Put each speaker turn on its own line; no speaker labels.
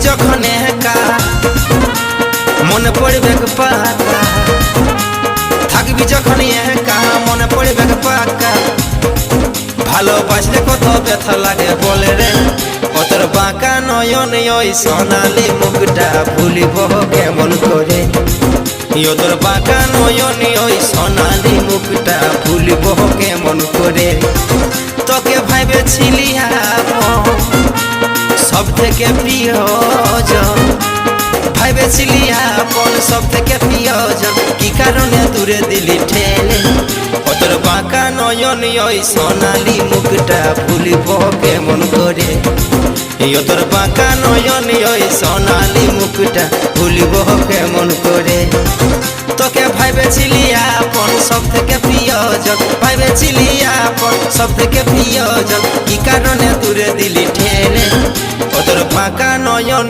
যখন একা মনে পড়বে পাকা, থাকবি যখন একা মনে পড়বে পাকা। ভালোবাসলে কত ব্যথা লাগে বলে রে, কতর বাঁকা নয়ন ওই সোনালি মুখটা ভুলিব কেমন করে। তোর বাঁকা নয়ন ওই সোনালি মুখটা ভুলিব কেমন করে। তোকে ভাইবেছিলি সব থেকে প্রিয়জন, ভাইবেছিলি আপন সব থেকে প্রিয়জন, কি কারণে দূরে দিলি ঠেলে। তোর বাঁকা নয়ন ওই সোনালি মুখটা ভুলিব কেমন করে। তোর বাঁকা নয়ন ওই সোনালি মুখটা ভুলিব কেমন করে। তোকে ভাইবেছিলি আপন সব থেকে প্রিয়জন, ভাইবেছিলি আপন সব থেকে প্রিয়জন, কি কারণে দূরে দিলি ঠেলে। তোর বাঁকা নয়ন